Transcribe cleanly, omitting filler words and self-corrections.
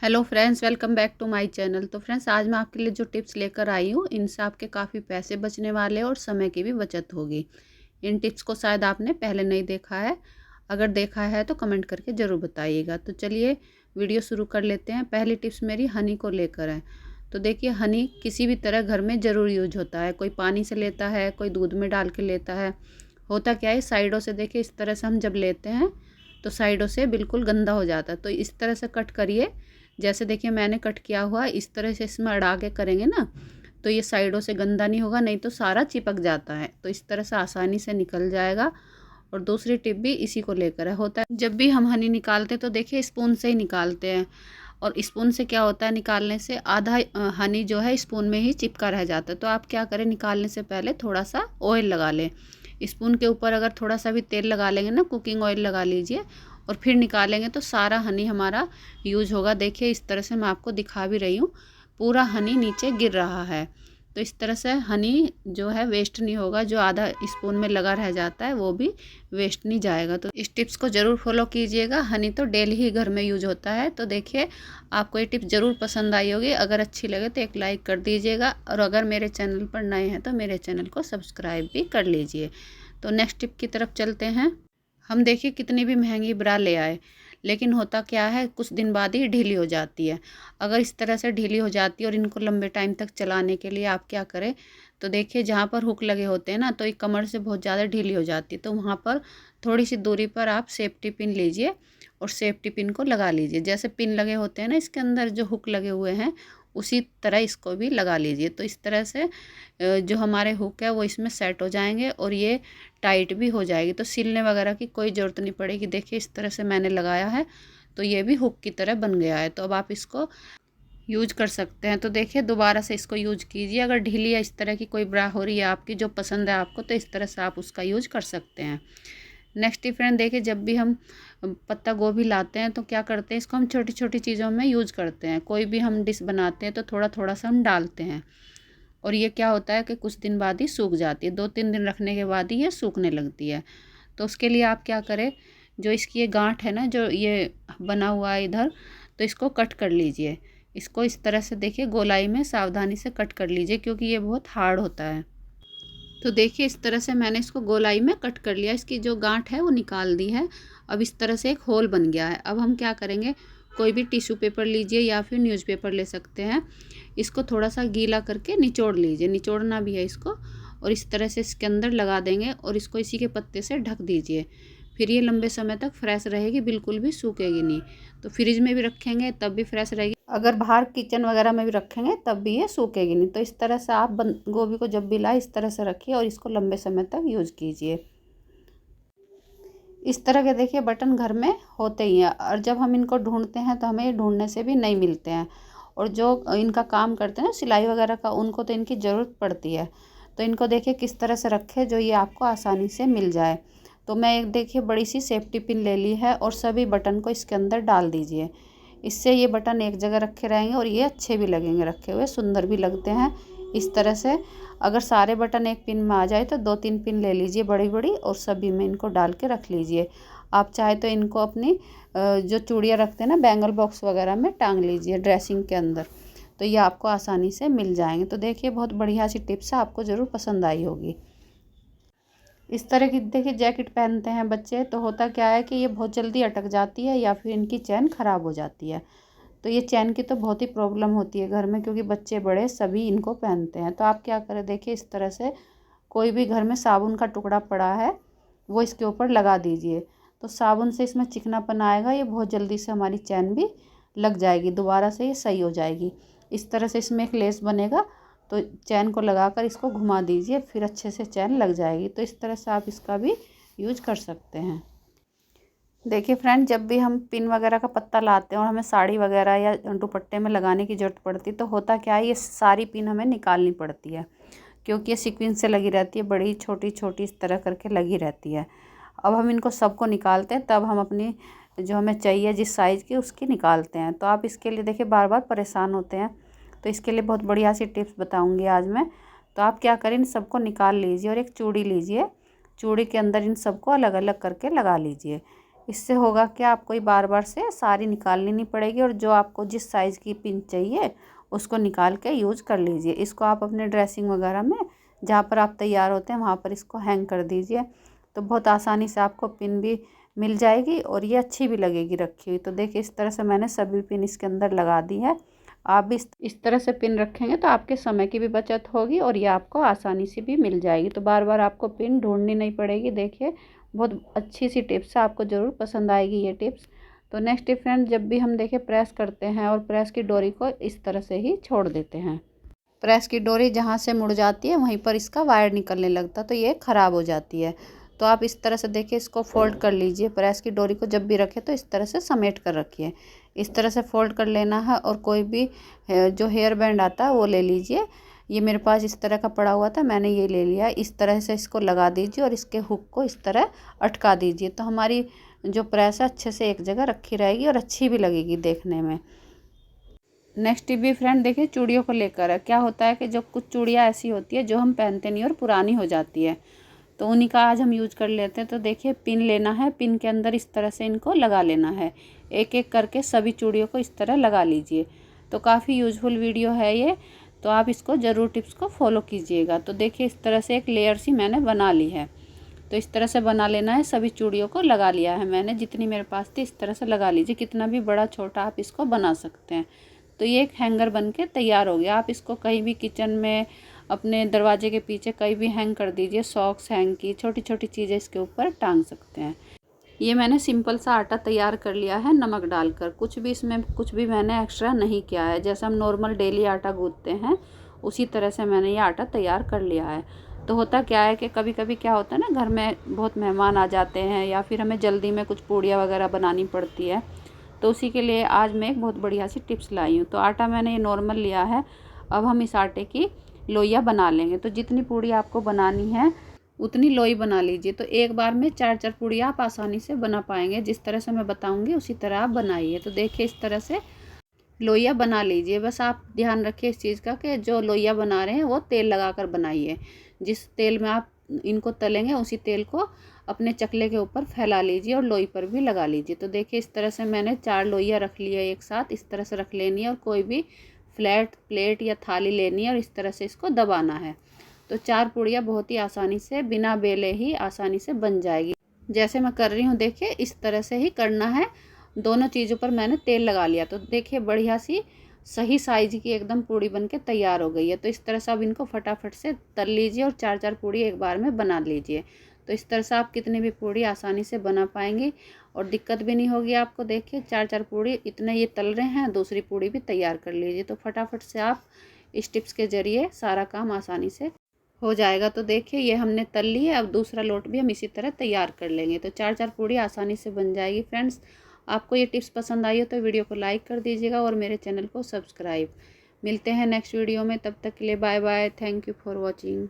Hello friends, welcome back to my channel. तो friends, आज मैं आपके लिए जो टिप्स लेकर आई हूँ, इनसे आपके काफ़ी पैसे बचने वाले हैं और समय की भी बचत होगी। इन टिप्स को शायद आपने पहले नहीं देखा है। अगर देखा है तो कमेंट करके ज़रूर बताइएगा। तो चलिए वीडियो शुरू कर लेते हैं। पहली टिप्स मेरी हनी को लेकर है। तो देखिए, हनी किसी भी तरह घर में ज़रूर यूज होता है। कोई पानी से लेता है, कोई दूध में डाल के लेता है। होता क्या है, साइडों से देखिए इस तरह से हम जब लेते हैं तो साइडों से बिल्कुल गंदा हो जाता है। तो इस तरह से कट करिए। जैसे देखिए मैंने कट किया हुआ, इस तरह से इसमें अड़ा के करेंगे ना तो ये साइडों से गंदा नहीं होगा, नहीं तो सारा चिपक जाता है। तो इस तरह से आसानी से निकल जाएगा। और दूसरी टिप भी इसी को लेकर है। होता है जब भी हम हनी निकालते हैं तो देखिए स्पून से ही निकालते हैं, और स्पून से क्या होता है, निकालने से आधा हनी जो है स्पून में ही चिपका रह जाता है। तो आप क्या करें, निकालने से पहले थोड़ा सा ऑयल लगा लें। स्पून के ऊपर अगर थोड़ा सा भी तेल लगा लेंगे ना, कुकिंग ऑयल लगा लीजिए, और फिर निकालेंगे तो सारा हनी हमारा यूज होगा। देखिए इस तरह से मैं आपको दिखा भी रही हूँ, पूरा हनी नीचे गिर रहा है। तो इस तरह से हनी जो है वेस्ट नहीं होगा, जो आधा स्पून में लगा रह जाता है वो भी वेस्ट नहीं जाएगा। तो इस टिप्स को ज़रूर फॉलो कीजिएगा। हनी तो डेली ही घर में यूज होता है। तो देखिए आपको ये टिप ज़रूर पसंद आई होगी। अगर अच्छी लगे तो एक लाइक कर दीजिएगा, और अगर मेरे चैनल पर नए हैं तो मेरे चैनल को सब्सक्राइब भी कर लीजिए। तो नेक्स्ट टिप की तरफ चलते हैं। हम देखिए कितनी भी महंगी ब्रा ले आए, लेकिन होता क्या है, कुछ दिन बाद ही ढीली हो जाती है। अगर इस तरह से ढीली हो जाती है और इनको लंबे टाइम तक चलाने के लिए आप क्या करें, तो देखिए जहाँ पर हुक लगे होते हैं ना, तो एक कमर से बहुत ज़्यादा ढीली हो जाती है। तो वहाँ पर थोड़ी सी दूरी पर आप सेफ्टी पिन लीजिए और सेफ्टी पिन को लगा लीजिए। जैसे पिन लगे होते हैं ना इसके अंदर, जो हुक लगे हुए हैं, उसी तरह इसको भी लगा लीजिए। तो इस तरह से जो हमारे हुक है वो इसमें सेट हो जाएंगे और ये टाइट भी हो जाएगी। तो सिलने वगैरह की कोई ज़रूरत नहीं पड़ेगी। देखिए इस तरह से मैंने लगाया है तो ये भी हुक की तरह बन गया है। तो अब आप इसको यूज कर सकते हैं। तो देखिए दोबारा से इसको यूज कीजिए। अगर ढीली या इस तरह की कोई ब्रा हो रही है आपकी, जो पसंद है आपको, तो इस तरह से आप उसका यूज कर सकते हैं। नेक्स्ट फ्रेंड, देखिए जब भी हम पत्ता गोभी लाते हैं तो क्या करते हैं, इसको हम छोटी छोटी चीज़ों में यूज करते हैं। कोई भी हम डिश बनाते हैं तो थोड़ा थोड़ा सा हम डालते हैं, और ये क्या होता है कि कुछ दिन बाद ही सूख जाती है। 2-3 दिन रखने के बाद ही ये सूखने लगती है। तो उसके लिए आप क्या करें, जो इसकी ये गांठ है ना, जो ये बना हुआ है इधर, तो इसको कट कर लीजिए। इसको इस तरह से देखिए गोलाई में सावधानी से कट कर लीजिए, क्योंकि ये बहुत हार्ड होता है। तो देखिए इस तरह से मैंने इसको गोलाई में कट कर लिया। इसकी जो गांठ है वो निकाल दी है। अब इस तरह से एक होल बन गया है। अब हम क्या करेंगे, कोई भी टिश्यू पेपर लीजिए या फिर न्यूज़पेपर ले सकते हैं। इसको थोड़ा सा गीला करके निचोड़ लीजिए, निचोड़ना भी है इसको, और इस तरह से इसके अंदर लगा देंगे और इसको इसी के पत्ते से ढक दीजिए। फिर ये लंबे समय तक फ्रेश रहेगी, बिल्कुल भी सूखेगी नहीं। तो फ्रिज में भी रखेंगे तब भी फ्रेश रहेगी, अगर बाहर किचन वगैरह में भी रखेंगे तब भी ये सूखेगी नहीं। तो इस तरह से आप गोभी को जब भी लाए इस तरह से रखिए और इसको लंबे समय तक यूज़ कीजिए। इस तरह के देखिए बटन घर में होते ही हैं, और जब हम इनको ढूंढते हैं तो हमें ये ढूंढने से भी नहीं मिलते हैं। और जो इनका काम करते हैं ना सिलाई वगैरह का, उनको तो इनकी ज़रूरत पड़ती है। तो इनको देखिए किस तरह से रखें जो ये आपको आसानी से मिल जाए। तो मैं एक देखिए बड़ी सी सेफ्टी पिन ले ली है और सभी बटन को इसके अंदर डाल दीजिए। इससे ये बटन एक जगह रखे रहेंगे और ये अच्छे भी लगेंगे रखे हुए, सुंदर भी लगते हैं। इस तरह से अगर सारे बटन एक पिन में आ जाए तो 2-3 पिन ले लीजिए बड़ी बड़ी, और सभी में इनको डाल के रख लीजिए। आप चाहे तो इनको अपनी जो चूड़ियाँ रखते हैं ना, बैंगल बॉक्स वगैरह में टांग लीजिए ड्रेसिंग के अंदर, तो ये आपको आसानी से मिल जाएंगे। तो देखिए बहुत बढ़िया सी टिप्स है, आपको ज़रूर पसंद आई होगी। इस तरह की देखिए जैकेट पहनते हैं बच्चे, तो होता क्या है कि ये बहुत जल्दी अटक जाती है या फिर इनकी चैन ख़राब हो जाती है। तो ये चैन की तो बहुत ही प्रॉब्लम होती है घर में, क्योंकि बच्चे बड़े सभी इनको पहनते हैं। तो आप क्या करें, देखिए इस तरह से कोई भी घर में साबुन का टुकड़ा पड़ा है वो इसके ऊपर लगा दीजिए। तो साबुन से इसमें चिकनापन आएगा, ये बहुत जल्दी से हमारी चैन भी लग जाएगी, दोबारा से ये सही हो जाएगी। इस तरह से इसमें एक लेस बनेगा, तो चैन को लगाकर इसको घुमा दीजिए, फिर अच्छे से चैन लग जाएगी। तो इस तरह से आप इसका भी यूज कर सकते हैं। देखिए फ्रेंड, जब भी हम पिन वगैरह का पत्ता लाते हैं और हमें साड़ी वगैरह या दुपट्टे में लगाने की ज़रूरत पड़ती है, तो होता क्या है, ये सारी पिन हमें निकालनी पड़ती है, क्योंकि ये सीक्वेंस से लगी रहती है, बड़ी छोटी छोटी इस तरह करके लगी रहती है। अब हम इनको सबको निकालते हैं, तब हम अपनी जो हमें चाहिए जिस साइज़ की उसकी निकालते हैं। तो आप इसके लिए देखिए बार बार परेशान होते हैं, तो इसके लिए बहुत बढ़िया सी टिप्स बताऊँगी आज मैं। तो आप क्या करें, इन सबको निकाल लीजिए और एक चूड़ी लीजिए, चूड़ी के अंदर इन सबको अलग अलग करके लगा लीजिए। इससे होगा क्या, आपको ये बार बार से सारी निकालनी नहीं पड़ेगी और जो आपको जिस साइज़ की पिन चाहिए उसको निकाल के यूज कर लीजिए। इसको आप अपने ड्रेसिंग वगैरह में जहाँ पर आप तैयार होते हैं वहाँ पर इसको हैंग कर दीजिए, तो बहुत आसानी से आपको पिन भी मिल जाएगी और ये अच्छी भी लगेगी रखी हुई। तो देखिए इस तरह से मैंने सभी पिन इसके अंदर लगा दी है। आप भी इस तरह से पिन रखेंगे तो आपके समय की भी बचत होगी और ये आपको आसानी से भी मिल जाएगी, तो बार बार आपको पिन ढूंढनी नहीं पड़ेगी। देखिए बहुत अच्छी सी टिप्स है, आपको ज़रूर पसंद आएगी ये टिप्स। तो नेक्स्ट टिप फ्रेंड, जब भी हम देखिए प्रेस करते हैं और प्रेस की डोरी को इस तरह से ही छोड़ देते हैं, प्रेस की डोरी जहाँ से मुड़ जाती है वहीं पर इसका वायर निकलने लगता है, तो ये ख़राब हो जाती है। तो आप इस तरह से देखिए इसको फोल्ड कर लीजिए। प्रेस की डोरी को जब भी रखें तो इस तरह से समेट कर रखिए, इस तरह से फोल्ड कर लेना है। और कोई भी जो हेयर बैंड आता है वो ले लीजिए। ये मेरे पास इस तरह का पड़ा हुआ था, मैंने ये ले लिया। इस तरह से इसको लगा दीजिए और इसके हुक को इस तरह अटका दीजिए, तो हमारी जो प्रेस है अच्छे से एक जगह रखी रहेगी और अच्छी भी लगेगी देखने में। नेक्स्ट टिप भी फ्रेंड देखिए चूड़ियों को लेकर है। क्या होता है कि जो कुछ चूड़ियाँ ऐसी होती है जो हम पहनते नहीं और पुरानी हो जाती है, तो उन्हीं का आज हम यूज कर लेते हैं। तो देखिए पिन लेना है, पिन के अंदर इस तरह से इनको लगा लेना है, एक एक करके सभी चूड़ियों को इस तरह लगा लीजिए। तो काफ़ी यूजफुल वीडियो है ये, तो आप इसको ज़रूर टिप्स को फॉलो कीजिएगा। तो देखिए इस तरह से एक लेयर सी मैंने बना ली है, तो इस तरह से बना लेना है। सभी चूड़ियों को लगा लिया है मैंने, जितनी मेरे पास थी इस तरह से लगा लीजिए। कितना भी बड़ा छोटा आप इसको बना सकते हैं। तो ये एक हैंगर बन के तैयार हो गया। आप इसको कहीं भी किचन में, अपने दरवाजे के पीछे कहीं भी हैंग कर दीजिए। सॉक्स हैंग की छोटी छोटी चीज़ें इसके ऊपर टांग सकते हैं। ये मैंने सिंपल सा आटा तैयार कर लिया है नमक डालकर, कुछ भी इसमें कुछ भी मैंने एक्स्ट्रा नहीं किया है। जैसे हम नॉर्मल डेली आटा गूंथते हैं उसी तरह से मैंने ये आटा तैयार कर लिया है। तो होता क्या है कि कभी कभी क्या होता है ना, घर में बहुत मेहमान आ जाते हैं या फिर हमें जल्दी में कुछ पूड़ियाँ वगैरह बनानी पड़ती है, तो उसी के लिए आज मैं एक बहुत बढ़िया सी टिप्स लाई हूँ। तो आटा मैंने ये नॉर्मल लिया है। अब हम इस आटे की लोइयाँ बना लेंगे। तो जितनी पूड़ी आपको बनानी है उतनी लोई बना लीजिए। तो एक बार में 4-4 पूड़ियाँ आप आसानी से बना पाएंगे। जिस तरह से मैं बताऊंगी उसी तरह आप बनाइए। तो देखिए इस तरह से लोइयाँ बना लीजिए। बस आप ध्यान रखिए इस चीज़ का कि जो लोइयाँ बना रहे हैं वो तेल लगाकर बनाइए। जिस तेल में आप इनको तलेंगे उसी तेल को अपने चकले के ऊपर फैला लीजिए और लोई पर भी लगा लीजिए। तो देखिए इस तरह से मैंने 4 लोइयाँ रख ली है एक साथ, इस तरह से रख लेनी है। और कोई भी फ्लैट प्लेट या थाली लेनी है और इस तरह से इसको दबाना है। तो 4 पूड़ियाँ बहुत ही आसानी से बिना बेले ही आसानी से बन जाएगी। जैसे मैं कर रही हूँ देखिए इस तरह से ही करना है। दोनों चीज़ों पर मैंने तेल लगा लिया। तो देखिए बढ़िया सी सही साइज की एकदम पूड़ी बन के तैयार हो गई है। तो इस तरह से आप इनको फटाफट से तल लीजिए और 4-4 पूड़ी एक बार में बना लीजिए। तो इस तरह से आप कितनी भी पूड़ी आसानी से बना पाएंगे और दिक्कत भी नहीं होगी आपको। देखिए 4-4 पूड़ी इतने ये तल रहे हैं, दूसरी पूड़ी भी तैयार कर लीजिए। तो फटाफट से आप इस टिप्स के ज़रिए सारा काम आसानी से हो जाएगा। तो देखिए ये हमने तल ली है, अब दूसरा लोट भी हम इसी तरह तैयार कर लेंगे। तो 4-4 पूड़ी आसानी से बन जाएगी। फ्रेंड्स आपको ये टिप्स पसंद आई हो तो वीडियो को लाइक कर दीजिएगा और मेरे चैनल को सब्सक्राइब। मिलते हैं नेक्स्ट वीडियो में, तब तक के लिए bye bye. Thank you for watching.